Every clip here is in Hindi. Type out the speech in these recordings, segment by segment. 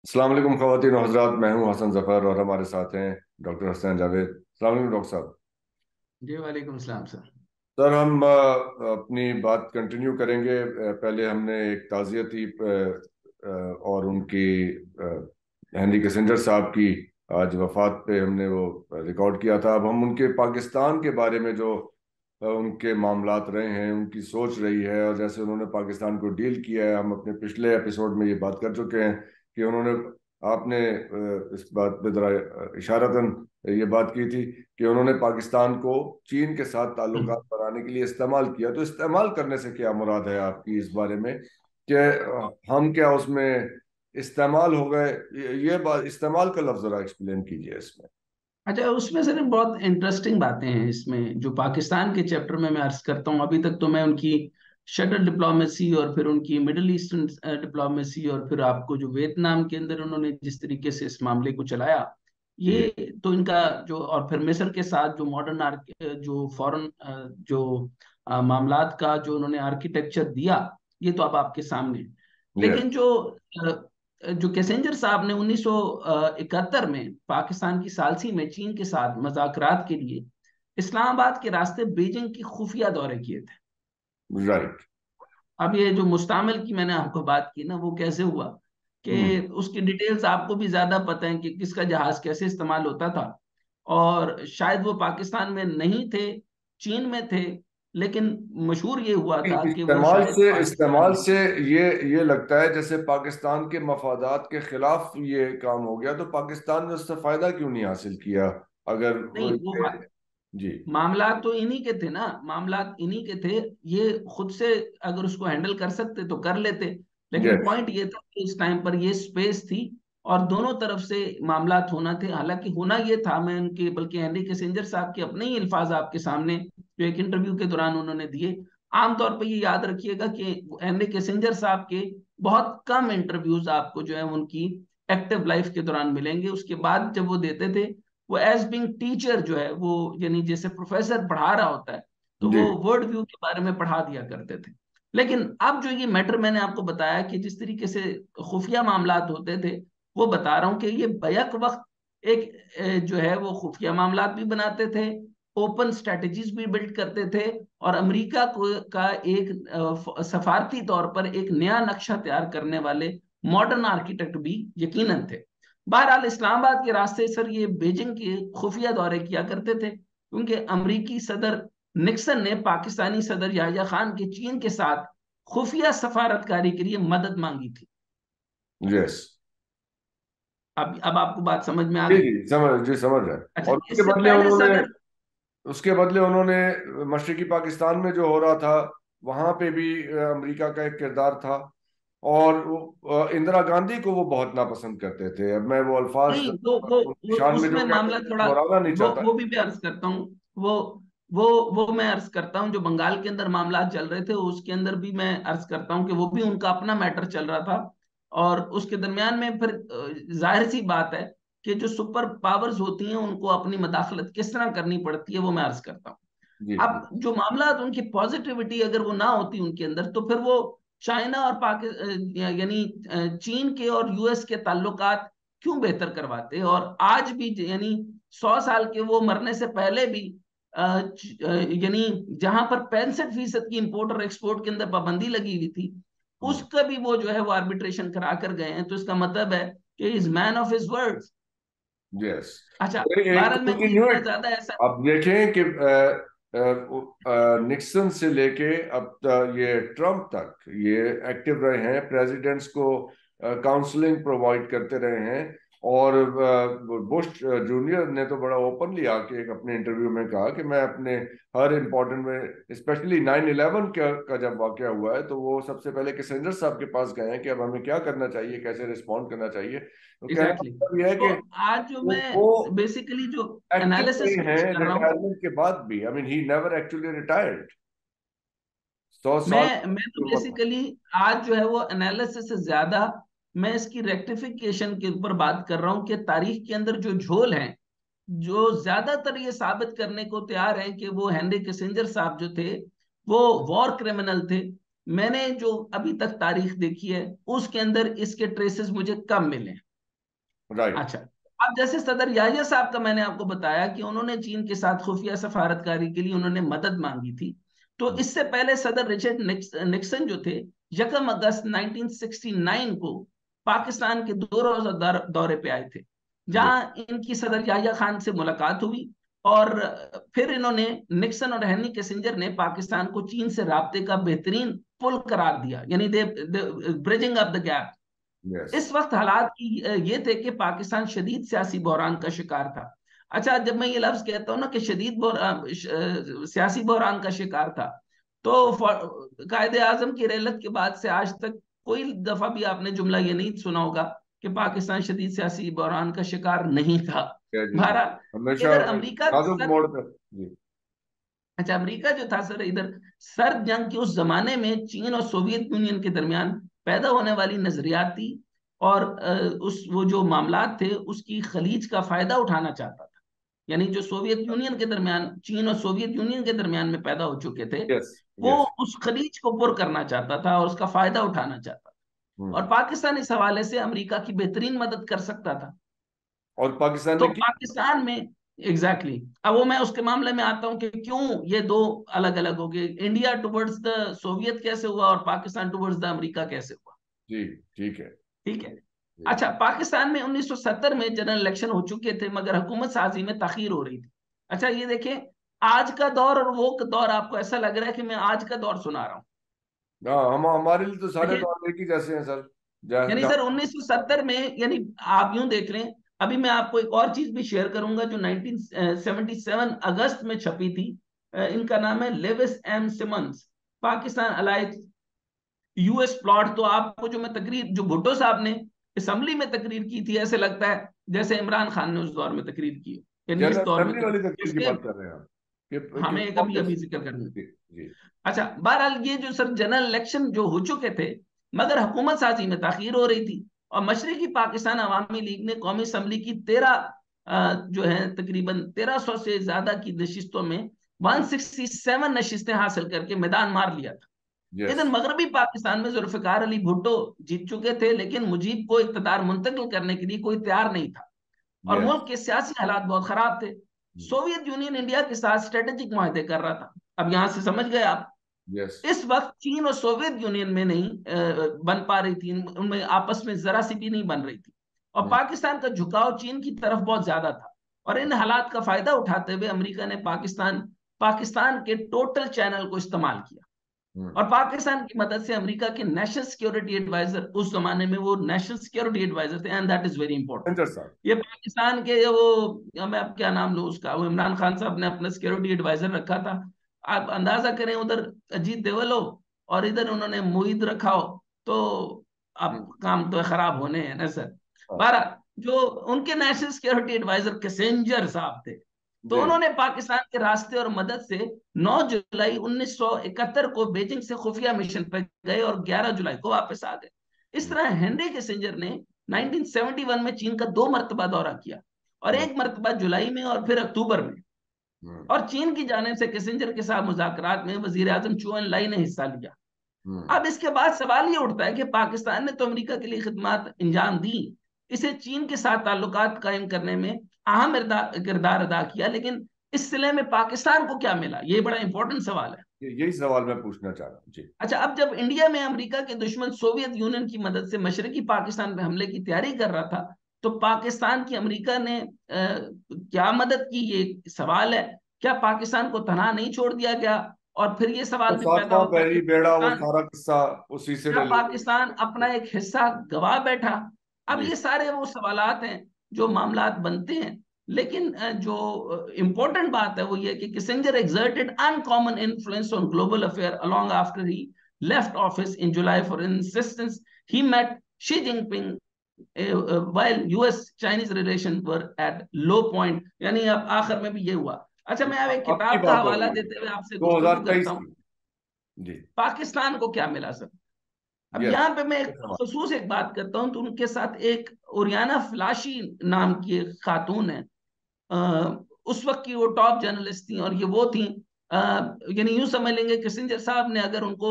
अस्सलाम वालेकुम ख़वातीन और हज़रात। मैं हूं हसन जफ़र और हमारे साथ हैं डॉक्टर हसन जावेद। अस्सलाम वालेकुम डॉक्टर साहब। जी वालेकुम सलाम सर। सर हम अपनी बात कंटिन्यू करेंगे। पहले हमने एक ताज़ियती और उनकी हेनरी किसिंजर साहब की आज वफ़ात पे हमने वो रिकॉर्ड किया था। अब हम उनके पाकिस्तान के बारे में जो उनके मामलात रहे हैं, उनकी सोच रही है और जैसे उन्होंने पाकिस्तान को डील किया है, हम अपने पिछले एपिसोड में ये बात कर चुके हैं कि उन्होंने आपने इस बात पे ज़रा इशारतन ये बात की थी कि उन्होंने पाकिस्तान को चीन के साथ ताल्लुकात बनाने के लिए इस्तेमाल किया। तो इस्तेमाल करने से क्या मुराद है आपकी इस बारे में कि हम क्या उसमें इस्तेमाल हो गए? ये बात, इस्तेमाल का लफ्ज जरा एक्सप्लेन कीजिए इसमें। अच्छा, उसमें सर बहुत इंटरेस्टिंग बातें हैं इसमें जो पाकिस्तान के चैप्टर में मैं अर्ज करता हूँ। अभी तक तो मैं उनकी शटल डिप्लोमेसी और फिर उनकी मिडिल ईस्टर्न डिप्लोमेसी और फिर आपको जो वियतनाम के अंदर उन्होंने जिस तरीके से इस मामले को चलाया, जी। ये तो इनका जो, और फिर मिस्र के साथ जो मॉडर्न जो फॉरेन जो मामलात का जो उन्होंने आर्किटेक्चर दिया, ये तो अब आपके सामने है। यस। लेकिन जो कैसेंजर साहब ने 1971 में पाकिस्तान की सालसी में चीन के साथ मुज़ाकरात के लिए इस्लामाबाद के रास्ते बीजिंग की खुफिया दौरे किए थे। राइट। अब ये जो मुस्तामिल की मैंने आपको बात की ना, वो कैसे हुआ हम्म। कि उसकी डिटेल्स आपको भी ज्यादा पता है कि किसका जहाज कैसे इस्तेमाल होता था। और शायद वो पाकिस्तान में नहीं थे, चीन में थे, लेकिन मशहूर ये हुआ था कि वो इस्तेमाल शायद से पाकिस्तान इस्तेमाल में से ये लगता है जैसे पाकिस्तान के मफादात के खिलाफ ये काम हो गया। तो पाकिस्तान ने उससे फायदा क्यों नहीं हासिल किया? अगर नहीं। वो जी। मामला तो इन्हीं के थे ना, मामला इन्हीं के थे। ये खुद से अगर उसको हैंडल कर सकते तो कर लेते, लेकिन यस। पॉइंट ये था कि उस टाइम पर ये स्पेस थी और दोनों तरफ से मामलात होना थे। हालांकि होना ये था, मैं उनके बल्कि हेनरी किसिंजर साहब के अपने ही अल्फाज आपके सामने जो एक इंटरव्यू के दौरान उन्होंने दिए। आमतौर पर ये याद रखिएगा कि हेनरी किसिंजर साहब के बहुत कम इंटरव्यूज आपको जो है उनकी एक्टिव लाइफ के दौरान मिलेंगे। उसके बाद जब वो देते थे, वो एज बिंग टीचर जो है वो, यानी जैसे प्रोफेसर पढ़ा रहा होता है, तो जी। वो वर्ल्ड व्यू के बारे में पढ़ा दिया करते थे। लेकिन अब जो ये मैटर मैंने आपको बताया कि जिस तरीके से खुफिया मामलात होते थे, वो बता रहा हूं कि ये बैक वक्त एक जो है वो खुफिया मामलात भी बनाते थे, ओपन स्ट्रेटजीज भी बिल्ड करते थे, और अमेरिका को का एक सफारती तौर पर एक नया नक्शा तैयार करने वाले मॉडर्न आर्किटेक्ट भी यकीनन थे। बहरहाल इस्लामाबाद के रास्ते सर ये बीजिंग के खुफिया दौरे किया करते थे, क्योंकि अमरीकी सदर निक्सन ने पाकिस्तानी सदर याहिया खान के चीन के साथ खुफिया सफारतकारी के लिए मदद मांगी थी। यस। अब आपको बात समझ में आ जी गई। जी, समझ रहे हैं। अच्छा, और इससे पहले सदर, उसके बदले उन्होंने मशरकी पाकिस्तान में जो हो रहा था वहां पे भी अमेरिका का एक किरदार था। और इंदिरा गांधी को वो बहुत नापसंद करते थे। अब मैं वो अल्फाज नहीं, उनकी शान में जो उसमें कहते मामला हैं थोड़ा, दोहराना नहीं चाहता। वो भी मैं अर्ज करता हूँ। वो वो वो मैं अर्ज करता हूँ, जो बंगाल के अंदर मामला चल रहे थे उसके अंदर भी मैं अर्ज करता हूँ कि वो भी उनका अपना मैटर चल रहा था। और उसके दरमियान में फिर जाहिर सी बात है कि जो सुपर पावर्स होती हैं उनको अपनी मदाखलत किस तरह करनी पड़ती है, वो मैं अर्ज करता हूँ। जी जी। अब जो मामला उनकी पॉजिटिविटी अगर वो ना होती उनके अंदर, तो फिर वो चाइना और यानी चीन के और यूएस के ताल्लुकात क्यों बेहतर करवाते, और आज भी यानी 100 साल के वो मरने से पहले भी यानी जहां पर 65% की इंपोर्ट और एक्सपोर्ट के अंदर पाबंदी लगी हुई थी, उसका भी वो जो है वो आर्बिट्रेशन करा कर गए हैं। तो इसका मतलब है कि is man of his words. Yes. अच्छा, एक बहरहाल मैं कंटिन्यू इतना ज्यादा ऐसा, अब देखें कि निक्सन से लेके अब ये ट्रम्प तक ये एक्टिव रहे हैं, प्रेसिडेंट्स को काउंसलिंग प्रोवाइड करते रहे हैं। और बुश जूनियर ने तो बड़ा ओपनली आके एक अपने इंटरव्यू में कहा कि मैं अपने हर इंपॉर्टेंट में, स्पेशली 9/11 का जब वाकया हुआ है, तो वो सबसे पहले किसिंजर साहब के पास गए हैं कि अब हमें क्या करना चाहिए, कैसे रिस्पॉन्ड करना चाहिए। तो कहने का एग्जैक्टली मतलब यह है तो कि आज जो वो मैं बेसिकली जो एक्टिव एनालिसिस रहे पेश हैं कर रहा हूँ, रिटायरमेंट के बाद भी। I mean he never actually retired. 100 साल मैं तो की उम्र में। बेसिकली आज जो है वो एनालिसिस से ज्यादा मैं इसकी रेक्टिफिकेशन के ऊपर बात कर रहा हूँ कि तारीख के अंदर जो झोल हैं, जो ज्यादातर ये साबित करने को तैयार हैं कि वो हेनरी किसिंजर साहब जो थे वो वॉर क्रिमिनल थे। मैंने जो अभी तक तारीख देखी है उसके अंदर इसके ट्रेसेस मुझे कम मिले हैं। राइट। अच्छा, अब जैसे सदर याहिया साहब का मैंने आपको बताया कि उन्होंने चीन के साथ खुफिया सफारतकारी के लिए उन्होंने मदद मांगी थी। तो इससे पहले सदर रिचर्ड निक्सन जो थे, 1 अगस्त 1969 को पाकिस्तान के 2 रोजा दौरे पे आए थे, जी। जहां इनकी सदर याहिया खान से मुलाकात हुई। और फिर इन्होंने, निक्सन और हेनरी किसिंजर ने पाकिस्तान को चीन से राब्ते का बेहतरीन पुल करार दिया, यानी the bridging up the gap. Yes. इस वक्त हालात ये थे कि पाकिस्तान शदीद सियासी बहरान का शिकार था। अच्छा, जब मैं ये लफ्ज कहता हूँ ना कि सियासी बहरान का शिकार था, तो कायदे आजम की रहलत के बाद से आज तक कोई दफा भी आपने जुमला ये नहीं सुना होगा कि पाकिस्तान शदीद सियासी बहरान का शिकार नहीं था। जी जी। बहरहाल, हमेशा इधर अमेरिका नाजुक मोड़ पे। जी। अच्छा, अमेरिका जो था सर, इधर सर्द जंग के उस जमाने में चीन और सोवियत यूनियन के दरमियान पैदा होने वाली नजरियाती और उस वो जो मामलात थे उसकी खलीज का फायदा उठाना चाहता था। यानी जो सोवियत यूनियन के दरमियान, चीन और सोवियत यूनियन के दरमियान में पैदा हो चुके थे, यस। वो यस। उस खलीज को पुर करना चाहता था और उसका फायदा उठाना चाहता था। और हम्म। पाकिस्तान इस हवाले से अमेरिका की बेहतरीन मदद कर सकता था। और पाकिस्तान तो ने की। पाकिस्तान में, एग्जैक्टली exactly, अब वो मैं उसके मामले में आता हूं कि क्यों ये दो अलग अलग हो गए, इंडिया टुवर्ड्स द सोवियत कैसे हुआ और पाकिस्तान टुवर्ड्स द अमेरिका कैसे हुआ। जी। ठीक है। ठीक है। जी। अच्छा, पाकिस्तान में 1970 में जनरल इलेक्शन हो चुके थे, मगर हुकूमत साजी में ताखीर हो रही थी। अच्छा, ये देखें, आज का दौर और वो दौर, आपको ऐसा लग रहा है कि मैं आज का दौर सुना रहा हूँ। हाँ, हम हमारे लिए तो सारे देखिए, दौर एक ही जैसे हैं सर। जहाँ यानी सर जहाँ। 1970 में, यानी आप यूं देख लें, अभी मैं आपको एक और चीज भी शेयर करूंगा जो 1977 अगस्त में छपी थी। इनका नाम है Lewis M Simmons, Pakistan allies US plot. तो आपको जो मैं तकरीर, जो भुट्टो साहब ने असम्बली में तकरीर की थी, ऐसे लगता है जैसे इमरान खान ने उस दौर में तकरीर की हो, यानी इस जनरल दौर में असेंबली वाली तकरीर की उसके, बात कर रहे हैं आप? हमें एक अभी अभी जिक्र करना। जी। जी। अच्छा, बहरहाल ये जो सर जनरल इलेक्शन जो हो चुके थे, मगर हुकूमत साजी में ताखीर हो रही थी। और मशरकी पाकिस्तान अवामी लीग ने कौमी असम्बली की 13 जो है तकरीबन 1300 से ज्यादा की नशिस्तों में 167 नशिस्तें हासिल करके मैदान मार लिया था। यस। इधर मगरबी पाकिस्तान में जुल्फिकार अली भुट्टो जीत चुके थे, लेकिन मुजीब को इक़्तिदार मुंतकिल करने के लिए कोई तैयार नहीं था और यस। मुल्क के सियासी हालात बहुत खराब थे। सोवियत यूनियन इंडिया के साथ स्ट्रेटेजिक माहदे कर रहा था। अब यहां से समझ गए आप, यस। इस वक्त चीन और सोवियत यूनियन में नहीं बन पा रही थी, उनमें आपस में जरा सी भी नहीं बन रही थी। और पाकिस्तान का झुकाव चीन की तरफ बहुत ज्यादा था। और इन हालात का फायदा उठाते हुए अमेरिका ने पाकिस्तान पाकिस्तान के टोटल चैनल को इस्तेमाल किया। और पाकिस्तान की मदद से अमेरिका के नेशनल सिक्योरिटी एडवाइजर, उस जमाने में वो नेशनल सिक्योरिटी एडवाइजर थे, and that is very important. Centre साहब। ये पाकिस्तान के वो, मैं अब क्या नाम लूं उसका, वो इमरान खान साहब ने अपना सिक्योरिटी एडवाइजर रखा था। आप अंदाजा करें, उधर अजीत देवल हो और इधर उन्होंने मुईद रखा हो, तो अब काम तो खराब होने हैं ना सर। हाँ। बारह, जो उनके नेशनल सिक्योरिटी एडवाइजर किसेंजर साहब थे, तो जी। उन्होंने पाकिस्तान के रास्ते और मदद से 9 जुलाई 1971 को बीजिंग से खुफिया मिशन पर गए और 11 जुलाई को वापस आ गए। इस तरह हेनरी किसिंजर ने 1971 में चीन का 2 मरतबा दौरा किया, और एक मरतबा जुलाई में और फिर अक्टूबर में। और चीन की जानिब से किसिंजर के साथ मुज़ाकरात में वजीर आजम चू एन लाई ने हिस्सा लिया। अब इसके बाद सवाल ये उठता है कि पाकिस्तान ने तो अमेरिका के लिए खिदमत अंजाम दी, इसे चीन के साथ ताल्लुकात कायम करने में अहम किरदार अदा किया, लेकिन इस सिले में पाकिस्तान को क्या मिला, ये बड़ा इंपॉर्टेंट सवाल है। यही सवाल मैं पूछना चाह रहा हूँ जी। अच्छा, अब जब इंडिया में अमेरिका के दुश्मन सोवियत यूनियन की मदद से मशरकी पाकिस्तान पे हमले की तैयारी कर रहा था, तो पाकिस्तान की अमेरिका ने क्या मदद की, ये सवाल है। क्या पाकिस्तान को तनहा नहीं छोड़ दिया गया? और फिर ये तो सवाल भी पैदा सातवां होता है कि पहली बेड़ा, वो पाकिस्तान, सारा किस्सा उसी से क्या रिलेटेड। पाकिस्तान अपना एक हिस्सा गवा बैठा? अब जी। ये सारे वो सवालात हैं जो मामलात बनते हैं। लेकिन जो इंपॉर्टेंट बात है वो ये कि Kissinger exerted uncommon influence on global affair long after he left office in July. For instance, he met Xi Jinping while US Chinese relations were at low point, यानी अब आखिर में भी ये हुआ। अच्छा, मैं अब एक अब की किताब का बात हो हवाला रही है, देते हुए आपसे गुफ्तगू करता 2023 हूँ। की। जी। पाकिस्तान को क्या मिला सर? अब यस। यहाँ पे मैं एक खसूस एक बात करता हूँ, तो उनके साथ एक ओरियाना फ्लाशी नाम की एक खातून है। उस वक्त की वो टॉप जर्नलिस्ट थी, और ये वो थी, यानी यूं समझ लेंगे किसिंजर साहब ने अगर उनको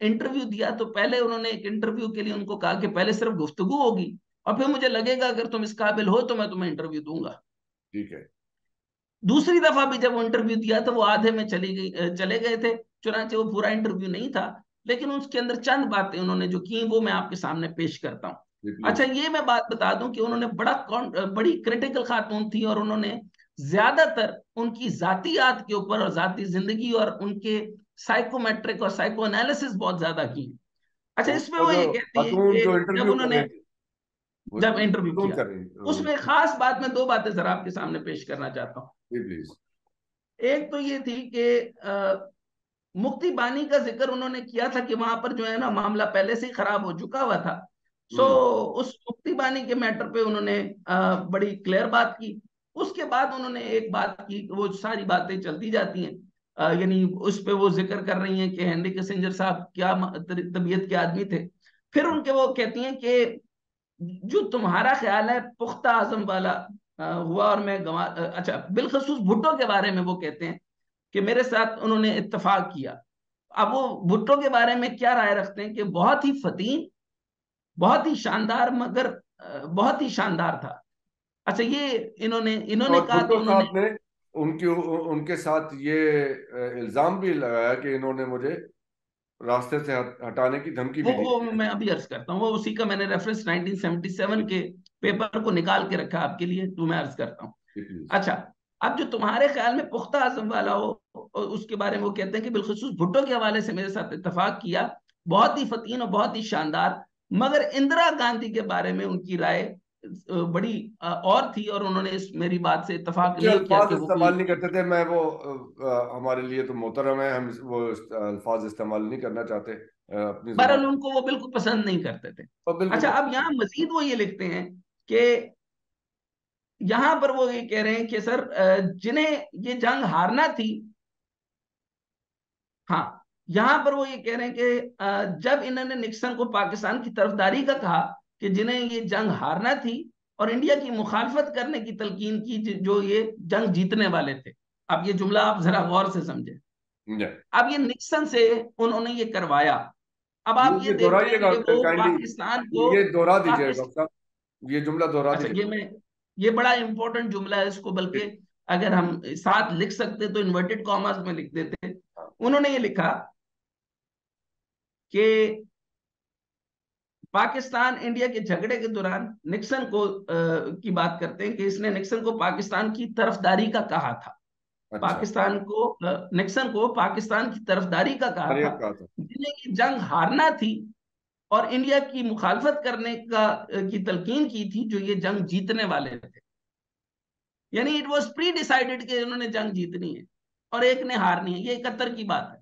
इंटरव्यू दिया, तो पहले उन्होंने एक इंटरव्यू के लिए उनको कहा कि पहले सिर्फ गुफ्तगू होगी, और फिर मुझे लगेगा अगर तुम इस काबिल हो तो मैं तुम्हें इंटरव्यू दूंगा। ठीक है। दूसरी दफा भी जब वो इंटरव्यू दिया तो वो आधे में चले गए थे, चुनांचे वो पूरा इंटरव्यू नहीं था, लेकिन उसके अंदर चंद बातें उन्होंने जो की वो मैं आपके सामने पेश करता हूँ। जी अच्छा, प्लीज। ये मैं बात बता दूं कि उन्होंने बड़ी क्रिटिकल खातून थी, और उन्होंने ज्यादातर उनकी जातियात के ऊपर और जाती जिंदगी और उनके साइकोमेट्रिक और साइको एनालिसिस बहुत ज्यादा की। अच्छा, इसमें वो वो जो ये कहती है खातून जो कि जब इंटरव्यू कर रही उन्होंने थी, वो जब इंटरव्यू खातून किया, कर रही उसमें खास बात मैं दो बातें जरा आपके सामने पेश करना चाहता हूँ। जी प्लीज। एक तो ये थी कि मुक्ति बानी का जिक्र उन्होंने किया था कि वहां पर जो है ना मामला पहले से ही खराब हो चुका हुआ था। सो हम्म। उस मुक्ति बानी के मैटर पे उन्होंने बड़ी क्लियर बात की। उसके बाद उन्होंने एक बात की, वो सारी बातें चलती जाती हैं, यानी उस पे वो जिक्र कर रही हैं कि हेनरी किसिंजर साहब क्या तबीयत के आदमी थे। फिर उनके वो कहती हैं कि जो तुम्हारा ख्याल है पुख्ता आजम वाला हुआ और मैं अच्छा, बिलखसूस भुट्टो के बारे में वो कहते हैं कि मेरे साथ उन्होंने इत्तेफाक किया। अब वो भुट्टो के बारे में क्या राय रखते हैं कि बहुत ही फतीन, बहुत ही शानदार, मगर बहुत ही शानदार था। अच्छा, ये इन्होंने इन्होंने और कहा भुट्टो कि उन्होंने साहब ने उनके साथ ये इल्जाम भी लगाया कि इन्होंने मुझे रास्ते से हटाने की धमकी भी दी वो थी। मैं अभी अर्ज करता हूँ, वो उसी का मैंने रेफरेंस 1977 के पेपर को निकाल के रखा आपके लिए, तो मैं अर्ज करता हूँ। जी प्लीज। अच्छा, अब जो तुम्हारे ख्याल में पुख्ता आजम वाला हो, उसके बारे में वो कहते हैं कि बिलखुसूस भुट्टो के हवाले से मेरे साथ इत्तेफाक किया, बहुत ही फतीन और बहुत ही शानदार, मगर इंदिरा गांधी के बारे में उनकी राय बड़ी और थी, और उन्होंने इस मेरी बात से इत्तेफाक अच्छे नहीं किया अल्फाज कि वो कोई। इस्तेमाल नहीं करते थे। मैं वो हमारे लिए तो मोहतरम है, हम वो अल्फाज इस्तेमाल नहीं करना चाहते अपनी जुबान। बहरहाल उनको वो बिल्कुल पसंद नहीं करते थे। और बिल्कुल अच्छा, अब पसंद यहाँ मजीद वो ये लिखते हैं कि यहां पर वो ये कह रहे हैं कि सर, जिन्हें ये जंग हारना थी, हाँ, यहां पर वो ये कह रहे हैं कि जब इन्होंने निक्सन को पाकिस्तान की तरफदारी का कहा कि जिन्हें ये जंग हारना थी और इंडिया की मुखालफत करने की तलकीन की, जो ये जंग जीतने वाले थे। अब ये जुमला आप जरा गौर से समझे। है। अब ये निक्सन से उन्होंने ये करवाया। अब आप ये ये देखें दोहराइएगा कि वो काइंडली। पाकिस्तान को ये दोहरा दीजिए पाकिस्तान डॉक्टर साहब, ये जुमला दोहरा अच्छा, दीजिए। ये बड़ा इंपॉर्टेंट जुमला है, इसको बल्कि अगर हम साथ लिख सकते तो इन्वर्टेड कॉमास में लिख देते। उन्होंने ये लिखा कि पाकिस्तान इंडिया के झगड़े के दौरान निक्सन को की बात करते हैं कि इसने निक्सन को पाकिस्तान की तरफदारी का कहा था। अच्छा। निक्सन को पाकिस्तान की तरफदारी का कहा अरे था, कहा था। जिन्हें ये जंग हारना थी और इंडिया की मुखालफत करने की तलकीन की थी, जो ये जंग जीतने वाले थे। यानी इट वॉज प्री डिसाइडेड कि उन्होंने जंग जीतनी है और एक ने हारनी है। ये 71 की बात है।